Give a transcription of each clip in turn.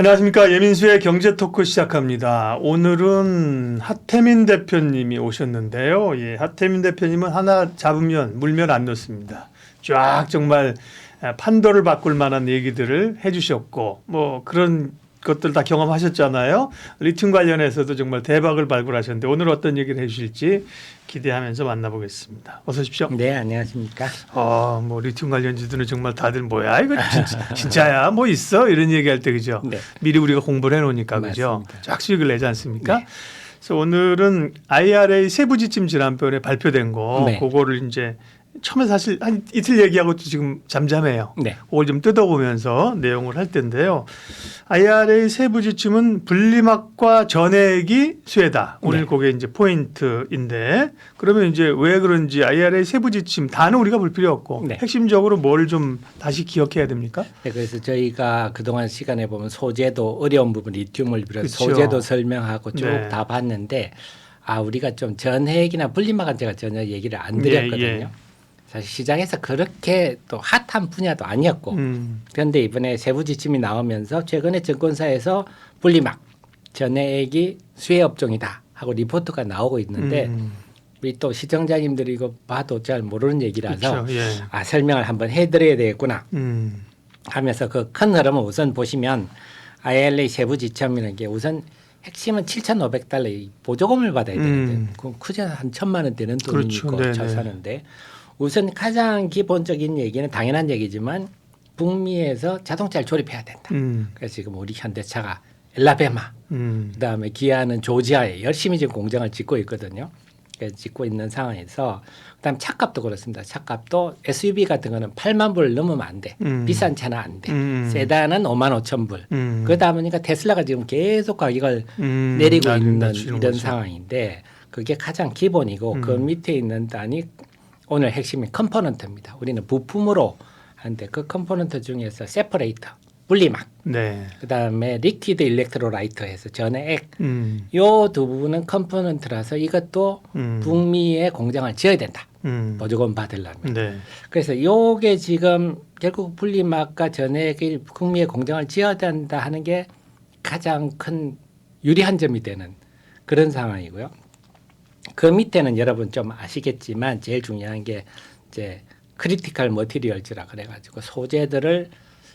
안녕하십니까. 예민수의 경제 토크 시작합니다. 오늘은 하태민 대표님이 오셨는데요. 예, 하태민 대표님은 하나 잡으면 물면 안 놓습니다. 쫙 정말 판도를 바꿀 만한 얘기들을 해주셨고 뭐 그런 것들 다 경험하셨잖아요. 리튬 관련해서도 정말 대박을 발굴하셨는데 오늘 어떤 얘기를 해주실지 기대하면서 만나보겠습니다. 어서 오십시오. 네, 안녕하십니까. 뭐 리튬 관련주들은 정말 다들 뭐야 이거 진짜야 뭐 있어 이런 얘기할 때 그죠. 네. 미리 우리가 공부를 해놓으니까 그죠. 맞습니다. 쫙 수익을 내지 않습니까? 네. 그래서 오늘은 IRA 세부 지침 지난번에 발표된 거 네. 그거를 이제 처음에 사실 한 이틀 얘기하고 지금 잠잠해요. 네. 그걸 좀 뜯어보면서 내용을 할 텐데요. IRA 세부 지침은 분리막과 전액이 수혜다. 오늘 네. 그게 이제 포인트인데 그러면 이제 왜 그런지 IRA 세부 지침 다는 우리가 볼 필요 없고 네. 핵심적으로 뭘 좀 다시 기억해야 됩니까? 네, 그래서 저희가 그동안 시간에 보면 소재도 어려운 부분 리튬을 비롯해 그쵸. 소재도 설명하고 쭉 네. 다 봤는데 우리가 좀 전핵이나 분리막은 제가 전혀 얘기를 안 드렸거든요. 예. 사실 시장에서 그렇게 또 핫한 분야도 아니었고 그런데 이번에 세부 지침이 나오면서 최근에 증권사에서 분리막 전액이 수혜 업종이다 하고 리포트가 나오고 있는데 우리 또 시청자님들이 이거 봐도 잘 모르는 얘기라서 그렇죠. 예. 설명을 한번 해드려야 되겠구나 하면서 그 큰 흐름을 우선 보시면 IRA 세부 지침이라는 게 우선 핵심은 7,500달러 보조금을 받아야 되는데 그럼 크지 한 1,000만 원 되는 돈이니까 그렇죠. 잘 네네. 사는데 우선 가장 기본적인 얘기는 당연한 얘기지만 북미에서 자동차를 조립해야 된다. 그래서 지금 우리 현대차가 엘라베마, 그다음에 기아는 조지아에 열심히 지금 공장을 짓고 있거든요. 그래서 짓고 있는 상황에서 그다음 차값도 그렇습니다. 차값도 SUV 같은 거는 8만 불 넘으면 안 돼. 비싼 차는 안 돼. 세단은 5만 5천 불. 그러다 보니까 테슬라가 지금 계속 가격을 내리고 있는 이런 거죠. 상황인데 그게 가장 기본이고 그 밑에 있는 단이 오늘 핵심이 컴포넌트입니다. 우리는 부품으로 하는데 그 컴포넌트 중에서 세퍼레이터, 분리막, 네. 그다음에 리퀴드 일렉트로라이터에서 전액 요 두 부분은 컴포넌트라서 이것도 북미에 공장을 지어야 된다. 보조금 받으려면. 네. 그래서 요게 지금 결국 분리막과 전액이 북미에 공장을 지어야 된다 하는 게 가장 큰 유리한 점이 되는 그런 상황이고요. 그 밑에는 여러분 좀 아시겠지만 제일 중요한 게 이제 크리티컬 머티리얼즈라 그래가지고 소재들을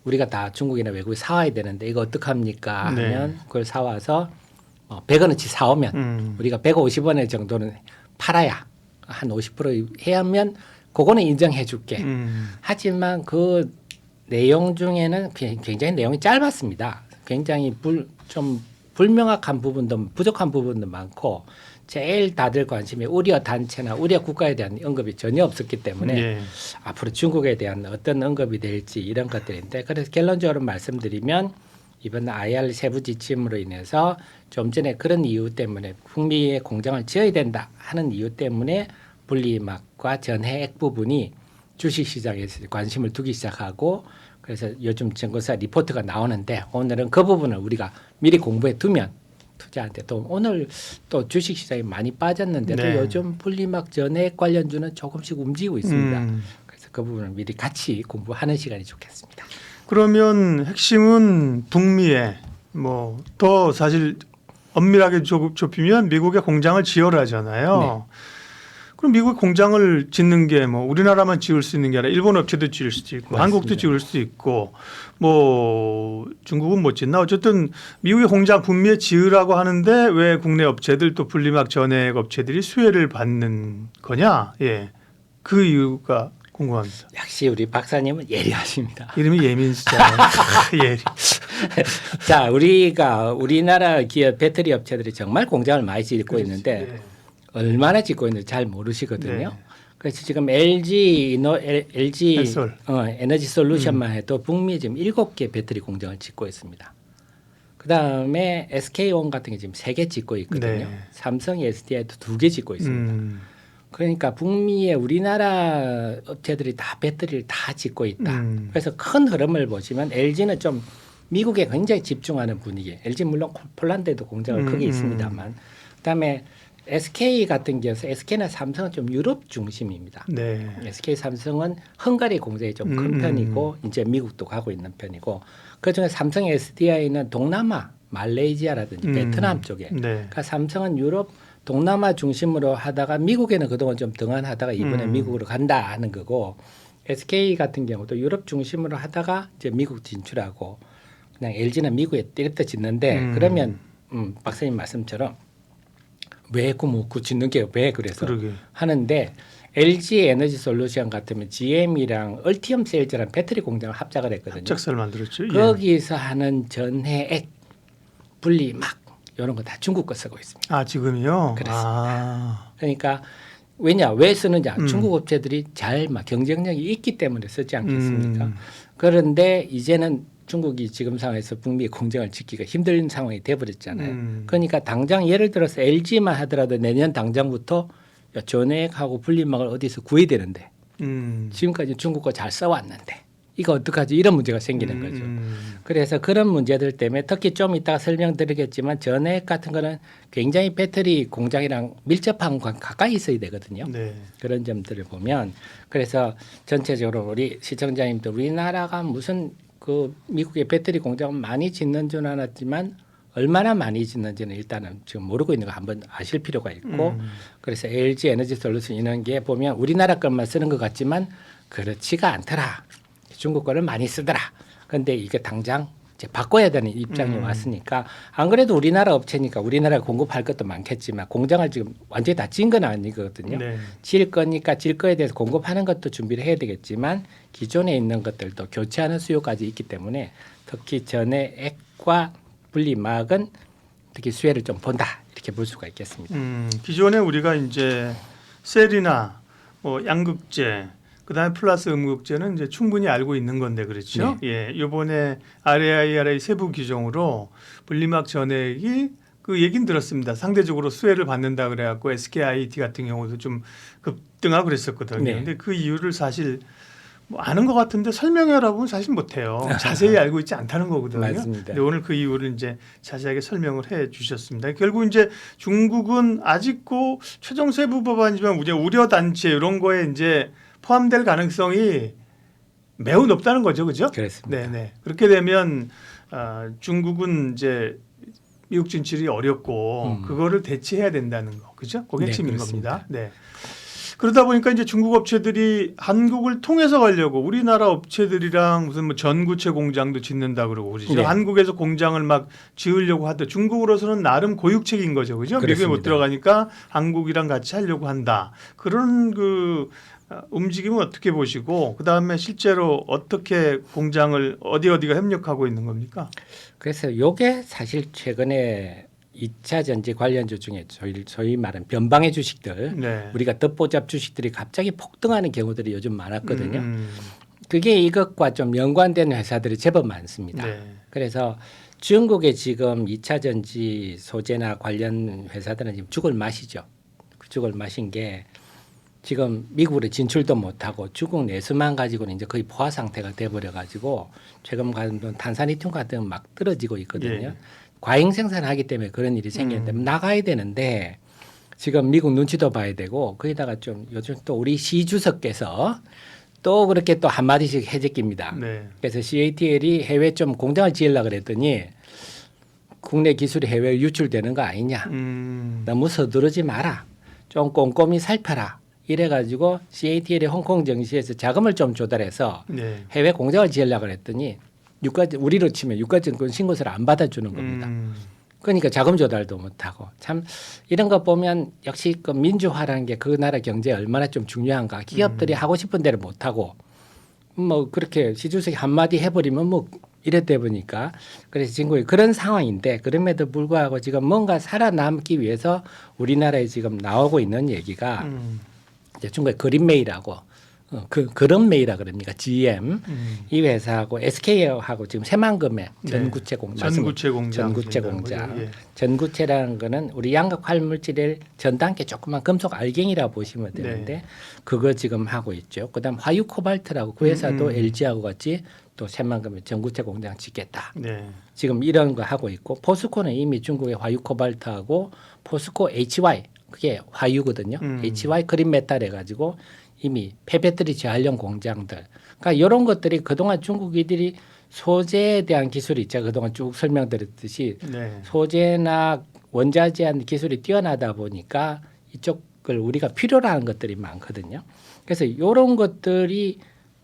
우리가 다 중국이나 외국에 사와야 되는데 이거 어떡합니까 하면 네. 그걸 사와서 100원어치 사오면 우리가 150원의 정도는 팔아야 한 50% 해야 하면 그거는 인정해 줄게. 하지만 그 내용 중에는 굉장히 내용이 짧았습니다. 굉장히 좀 불명확한 부분도 부족한 부분도 많고 제일 다들 관심이 우려 단체나 우려 국가에 대한 언급이 전혀 없었기 때문에 예. 앞으로 중국에 대한 어떤 언급이 될지 이런 것들인데 그래서 결론적으로 말씀드리면 이번 IR 세부 지침으로 인해서 좀 전에 그런 이유 때문에 북미에 공장을 지어야 된다 하는 이유 때문에 분리막과 전해액 부분이 주식시장에서 관심을 두기 시작하고 그래서 요즘 증권사 리포트가 나오는데 오늘은 그 부분을 우리가 미리 공부해 두면 투자한테 또 오늘 또 주식시장이 많이 빠졌는데도 네. 요즘 분리막 전액 관련주는 조금씩 움직이고 있습니다. 그래서 그 부분을 미리 같이 공부하는 시간이 좋겠습니다. 그러면 핵심은 북미에 뭐 더 사실 엄밀하게 좁히면 미국에 공장을 지어라잖아요. 네. 그럼 미국 공장을 짓는 게 뭐 우리나라만 지을 수 있는 게 아니라 일본 업체도 지을 수도 있고 맞습니다. 한국도 지을 수 있고 뭐 중국은 못 짓나 어쨌든 미국의 공장 북미에 지으라고 하는데 왜 국내 업체들 또 분리막 전액 업체들이 수혜를 받는 거냐? 예, 그 이유가 궁금합니다. 역시 우리 박사님은 예리하십니다. 이름이 예민수잖아요. 예리. 자, 우리나라 기업 배터리 업체들이 정말 공장을 많이 짓고 있는데 예. 얼마나 짓고 있는지 잘 모르시거든요. 네. 그래서 지금 LG 햇솔. 에너지 솔루션만 해도 북미에 지금 7개 배터리 공장을 짓고 있습니다. 그다음에 SK온 같은 게 지금 3개 짓고 있거든요. 네. 삼성이 SDI도 2개 짓고 있습니다. 그러니까 북미의 우리나라 업체들이 다 배터리를 다 짓고 있다. 그래서 큰 흐름을 보시면 LG는 좀 미국에 굉장히 집중하는 분위기. LG 물론 폴란드에도 공장을 크게 있습니다만 그다음에 SK 같은 경우서 SK나 삼성은 좀 유럽 중심입니다. 네. SK 삼성은 헝가리 공장이 좀 큰 편이고 이제 미국도 가고 있는 편이고 그중에 삼성 SDI는 동남아, 말레이시아라든지 베트남 쪽에. 네. 그러니까 삼성은 유럽, 동남아 중심으로 하다가 미국에는 그동안 좀 등한하다가 이번에 미국으로 간다 하는 거고 SK 같은 경우도 유럽 중심으로 하다가 이제 미국 진출하고 그냥 LG는 미국에 때렸다 짓는데 그러면 박사님 말씀처럼 왜 그 짓는 게 왜 그래서 그러게. 하는데 LG 에너지 솔루션 같으면 GM이랑 얼티엄 셀즈라는 배터리 공장을 합작을 했거든요. 합작사를 만들었죠. 예. 거기서 하는 전해액 분리막 이런 거 다 중국 거 쓰고 있습니다. 아 지금요. 그렇습니다. 아. 그러니까 왜 쓰느냐? 중국 업체들이 잘 막 경쟁력이 있기 때문에 쓰지 않겠습니까? 그런데 이제는 중국이 지금 상황에서 북미의 공정을 지키기가 힘든 상황이 돼버렸잖아요. 그러니까 당장 예를 들어서 LG만 하더라도 내년 당장부터 전액하고 분리막을 어디서 구해야 되는데 지금까지 중국 거 잘 써왔는데 이거 어떡하지? 이런 문제가 생기는 거죠. 그래서 그런 문제들 때문에 특히 좀 이따가 설명드리겠지만 전액 같은 거는 굉장히 배터리 공장이랑 밀접한 가까이 있어야 되거든요. 네. 그런 점들을 보면 그래서 전체적으로 우리 시청자님들 우리나라가 무슨 그 미국의 배터리 공장 많이 짓는 줄 알았지만 얼마나 많이 짓는지는 일단은 지금 모르고 있는 거 한번 아실 필요가 있고 그래서 LG 에너지 솔루션 이런 게 보면 우리나라 것만 쓰는 것 같지만 그렇지가 않더라. 중국 거를 많이 쓰더라. 그런데 이게 당장 이제 바꿔야 되는 입장이 왔으니까 안 그래도 우리나라 업체니까 우리나라에 공급할 것도 많겠지만 공장을 지금 완전히 다 지은 건 아니거든요. 네. 지을 거니까 지을 거에 대해서 공급하는 것도 준비를 해야 되겠지만 기존에 있는 것들도 교체하는 수요까지 있기 때문에 특히 전해액과 분리막은 특히 수혜를 좀 본다 이렇게 볼 수가 있겠습니다. 기존에 우리가 이제 셀이나 뭐 양극재 그다음에 플러스 음극재는 이제 충분히 알고 있는 건데 그렇죠. 예, 이번에 RAIRA 세부 규정으로 분리막 전액이 그 얘긴 들었습니다. 상대적으로 수혜를 받는다 그래갖고 SKIT 같은 경우도 좀 급등하고 그랬었거든요. 네. 근데 그 이유를 사실 뭐 아는 것 같은데 설명해라보면 사실 못해요. 자세히 알고 있지 않다는 거거든요. 맞습니다. 근데 오늘 그 이유를 이제 자세하게 설명을 해주셨습니다. 결국 이제 중국은 아직도 최종 세부 법안이지만 우려 단체 이런 거에 이제 포함될 가능성이 매우 높다는 거죠, 그죠? 그렇습니다. 네네. 그렇게 되면 중국은 이제 미국 진출이 어렵고 그거를 대체해야 된다는 거, 그죠? 그게 네, 핵심인 그렇습니다. 겁니다. 네. 그러다 보니까 이제 중국 업체들이 한국을 통해서 가려고 우리나라 업체들이랑 무슨 뭐 전구체 공장도 짓는다 그러고 그러죠. 네. 한국에서 공장을 막 지으려고 하더 중국으로서는 나름 고육책인 거죠, 그죠? 미국에 못 그렇습니다. 들어가니까 한국이랑 같이 하려고 한다. 그런 그 움직임은 어떻게 보시고 그다음에 실제로 어떻게 공장을 어디가 협력하고 있는 겁니까? 그래서 요게 사실 최근에 2차 전지 관련주 중에 저희 말은 변방의 주식들 네. 우리가 덧보잡 주식들이 갑자기 폭등하는 경우들이 요즘 많았거든요. 그게 이것과 좀 연관된 회사들이 제법 많습니다. 네. 그래서 중국의 지금 2차 전지 소재나 관련 회사들은 지금 죽을 맛이죠. 그 죽을 맛인 게 지금 미국으로 진출도 못하고 중국 내수만 가지고는 이제 거의 포화 상태가 돼버려 가지고 최근 같은 탄산리튬 같은 막 떨어지고 있거든요. 예. 과잉 생산하기 때문에 그런 일이 생기는데 나가야 되는데 지금 미국 눈치도 봐야 되고 거기다가 좀 요즘 또 우리 시 주석께서 또 그렇게 또 한마디씩 해제깁니다. 네. 그래서 CATL이 해외 좀 공장을 지으려고 그랬더니 국내 기술이 해외 유출되는 거 아니냐. 너무 서두르지 마라. 좀 꼼꼼히 살펴라. 이래가지고 CATL이 홍콩 정시에서 자금을 좀 조달해서 네. 해외 공장을 지으려고 그랬더니 우리로 치면 유가증권 신고서를 안 받아주는 겁니다. 그러니까 자금 조달도 못하고 참 이런 거 보면 역시 그 민주화라는 게 그 나라 경제에 얼마나 좀 중요한가. 기업들이 하고 싶은 대로 못하고 뭐 그렇게 시주석이 한마디 해버리면 뭐 이랬다 보니까 그래서 지금 그런 상황인데 그럼에도 불구하고 지금 뭔가 살아남기 위해서 우리나라에 지금 나오고 있는 얘기가 이제 중국의 그린메이라고 그런메이라 그럽니까? GM 이 회사하고 SK하고 지금 새만금의 전구체 공장, 전구체 공장, 전구체 공장, 예. 전구체라는 거는 우리 양극 활물질의 전 단계 조그만 금속 알갱이라고 보시면 되는데 네. 그거 지금 하고 있죠. 그다음 화유 코발트라고 그 회사도 LG하고 같이 또 새만금의 전구체 공장 짓겠다. 네. 지금 이런 거 하고 있고 포스코는 이미 중국의 화유 코발트하고 포스코 HY 그게 화유거든요. HY 그린메탈 해가지고 이미 폐배터리 재활용 공장들. 그러니까 이런 것들이 그동안 중국이들이 소재에 대한 기술이 있죠. 그동안 쭉 설명드렸듯이 네. 소재나 원자재에 대한 기술이 뛰어나다 보니까 이쪽을 우리가 필요로 하는 것들이 많거든요. 그래서 이런 것들이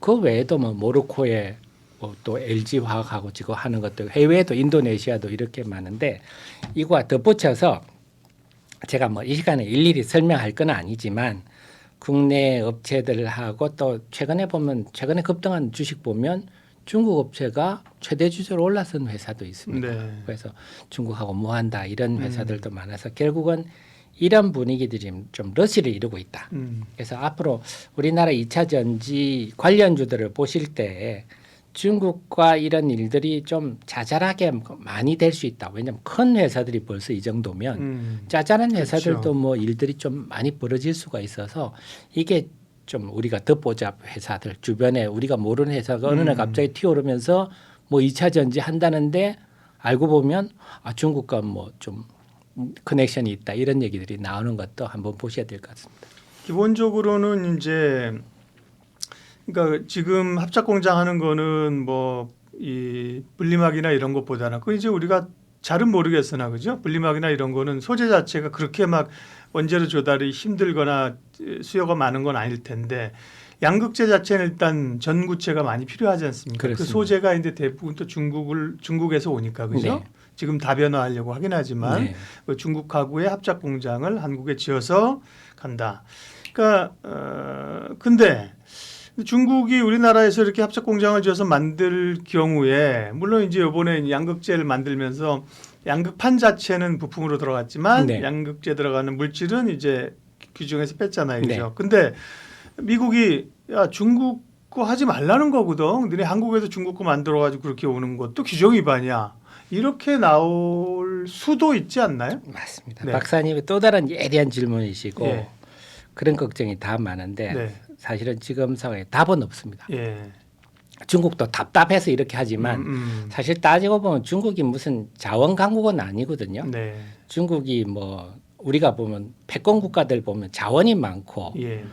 그 외에도 뭐 모로코에 뭐또 LG 화학하고 지금 하는 것들 해외에도 인도네시아도 이렇게 많은데 이거와 덧붙여서 제가 뭐 이 시간에 일일이 설명할 건 아니지만 국내 업체들하고 또 최근에 급등한 주식 보면 중국 업체가 최대 주주로 올라선 회사도 있습니다. 네. 그래서 중국하고 뭐한다 이런 회사들도 많아서 결국은 이런 분위기들이 좀 러시를 이루고 있다. 그래서 앞으로 우리나라 2차 전지 관련주들을 보실 때 중국과 이런 일들이 좀 자잘하게 많이 될 수 있다. 왜냐하면 큰 회사들이 벌써 이 정도면 짜잘한 회사들도 그렇죠. 뭐 일들이 좀 많이 벌어질 수가 있어서 이게 좀 우리가 듣보잡 회사들 주변에 우리가 모르는 회사가 어느 날 갑자기 튀어오르면서 뭐 2차 전지 한다는데 알고 보면 아 중국과 뭐 좀 커넥션이 있다 이런 얘기들이 나오는 것도 한번 보셔야 될 것 같습니다. 기본적으로는 이제 그러니까 지금 합작 공장 하는 거는 뭐 이 분리막이나 이런 것보다는 그 이제 우리가 잘은 모르겠으나 그죠? 분리막이나 이런 거는 소재 자체가 그렇게 막 원재료 조달이 힘들거나 수요가 많은 건 아닐 텐데 양극재 자체는 일단 전구체가 많이 필요하지 않습니까? 그 그렇습니다. 소재가 이제 대부분 또 중국에서 오니까 그죠? 네. 지금 다변화하려고 하긴 하지만 네. 그 중국하고의 합작 공장을 한국에 지어서 간다. 그러니까 근데 중국이 우리나라에서 이렇게 합작 공장을 지어서 만들 경우에 물론 이제 이번에 양극재를 만들면서 양극판 자체는 부품으로 들어갔지만 네. 양극재 들어가는 물질은 이제 규정에서 뺐잖아요. 그죠? 네. 근데 미국이 야 중국 거 하지 말라는 거거든. 너네 한국에서 중국 거 만들어 가지고 그렇게 오는 것도 규정 위반이야. 이렇게 나올 수도 있지 않나요? 맞습니다. 네. 박사님의 또 다른 예리한 질문이시고 예. 그런 걱정이 다 많은데 네. 사실은 지금 상황에 답은 없습니다. 예. 중국도 답답해서 이렇게 하지만 사실 따지고 보면 중국이 무슨 자원 강국은 아니거든요. 네. 중국이 뭐 우리가 보면 패권 국가들 보면 자원이 많고 예.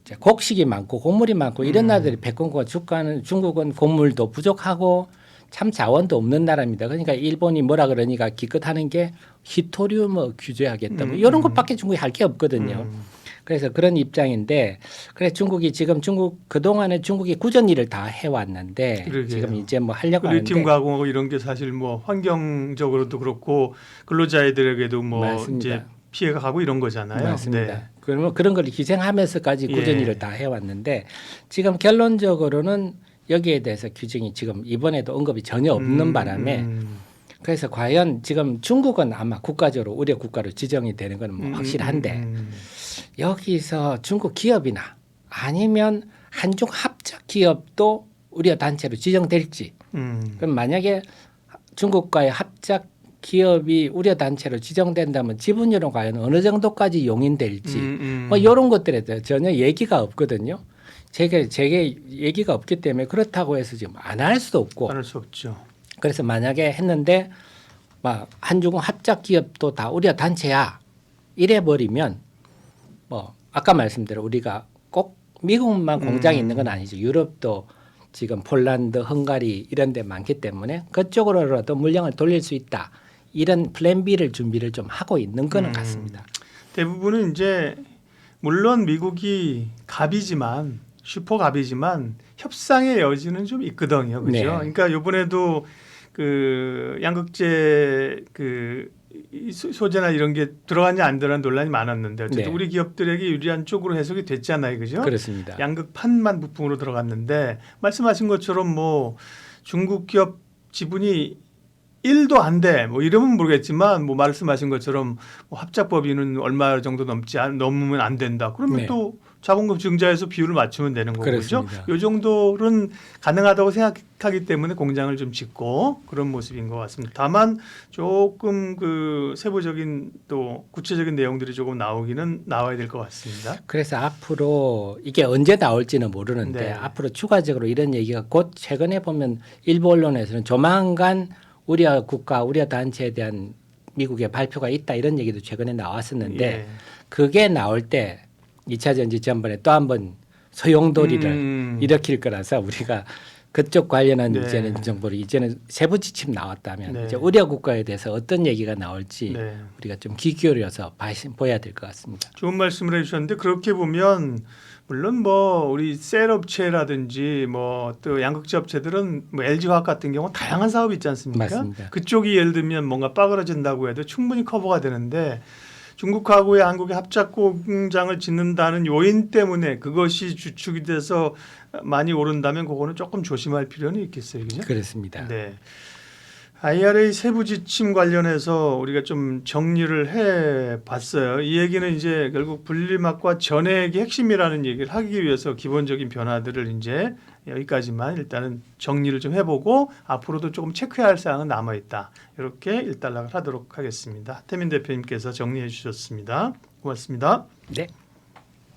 이제 곡식이 많고 곡물이 많고 이런 나라들이 패권국가 주가는 중국은 곡물도 부족하고 참 자원도 없는 나라입니다. 그러니까 일본이 뭐라 그러니까 기껏하는 게 히토리움을 규제하겠다. 뭐 이런 것밖에 중국이 할 게 없거든요. 그래서 그런 입장인데 그래 중국이 지금 그동안에 중국이 굳은 일을 다 해왔는데 그러게요. 지금 이제 뭐 하려고 리튬 하는데 가공하고 이런 게 사실 뭐 환경적으로도 그렇고 근로자애들에게도 뭐 맞습니다. 이제 피해가 가고 이런 거잖아요. 맞습니다. 네. 그러면 그런 걸 희생하면서까지 굳은 예. 일을 다 해왔는데 지금 결론적으로는 여기에 대해서 규정이 지금 이번에도 언급이 전혀 없는 바람에 그래서 과연 지금 중국은 아마 국가적으로 우려 국가로 지정이 되는 건 뭐 확실한데 여기서 중국 기업이나 아니면 한중 합작 기업도 우려 단체로 지정될지 그럼 만약에 중국과의 합작 기업이 우려 단체로 지정된다면 지분율은 과연 어느 정도까지 용인될지 뭐 이런 것들에 대해 전혀 얘기가 없거든요. 제게 얘기가 없기 때문에 그렇다고 해서 지금 안 할 수도 없고 안할 수 없죠. 그래서 만약에 했는데 막 한중 합작 기업도 다 우려 단체야 이래 버리면 뭐 아까 말씀대로 우리가 꼭 미국만 공장이 있는 건 아니죠. 유럽도 지금 폴란드, 헝가리 이런 데 많기 때문에 그쪽으로라도 물량을 돌릴 수 있다. 이런 플랜 B를 준비를 좀 하고 있는 거는 같습니다. 대부분은 이제 물론 미국이 갑이지만 슈퍼갑이지만 협상의 여지는 좀 있거든요. 그죠? 네. 그러니까 이번에도 그 양극재 이 소재나 이런 게 들어갔냐 안 들어간 논란이 많았는데 어쨌든 네. 우리 기업들에게 유리한 쪽으로 해석이 됐잖아요. 그죠? 그렇습니다. 양극판만 부품으로 들어갔는데 말씀하신 것처럼 뭐 중국 기업 지분이 1도 안 돼. 뭐 이러면 모르겠지만 뭐 말씀하신 것처럼 뭐 합작법인은 얼마 정도 넘으면 안 된다. 그러면 네. 또 자본금 증자해서 비율을 맞추면 되는 거고 그죠? 그렇습니다. 이 정도는 가능하다고 생각하기 때문에 공장을 좀 짓고 그런 모습인 것 같습니다. 다만 조금 그 세부적인 또 구체적인 내용들이 조금 나와야 될 것 같습니다. 그래서 앞으로 이게 언제 나올지는 모르는데 네. 앞으로 추가적으로 이런 얘기가 곧 최근에 보면 일부 언론에서는 조만간 우려 국가, 우려 단체에 대한 미국의 발표가 있다 이런 얘기도 최근에 나왔었는데 예. 그게 나올 때 2차 전지 전반에 또 한 번 소용돌이를 일으킬 거라서 우리가 그쪽 관련한 네. 이제는 정보를 이제는 세부 지침 나왔다면 네. 이제 우려 국가에 대해서 어떤 얘기가 나올지 네. 우리가 좀 귀 기울여서 보야 될 것 같습니다. 좋은 말씀을 해주셨는데 그렇게 보면 물론 뭐 우리 셀 업체라든지 뭐 또 양극재 업체들은 뭐 LG화학 같은 경우 는 다양한 사업이 있지 않습니까? 맞습니다. 그쪽이 예를 들면 뭔가 빠그러진다고 해도 충분히 커버가 되는데 중국하고의 한국의 합작 공장을 짓는다는 요인 때문에 그것이 주축이 돼서 많이 오른다면 그거는 조금 조심할 필요는 있겠어요, 그죠? 그렇습니다. 네. IRA 세부 지침 관련해서 우리가 좀 정리를 해 봤어요. 이 얘기는 이제 결국 분리막과 전액이 핵심이라는 얘기를 하기 위해서 기본적인 변화들을 이제 여기까지만 일단은 정리를 좀 해보고 앞으로도 조금 체크해야 할 사항은 남아 있다. 이렇게 일단락을 하도록 하겠습니다. 태민 대표님께서 정리해 주셨습니다. 고맙습니다. 네.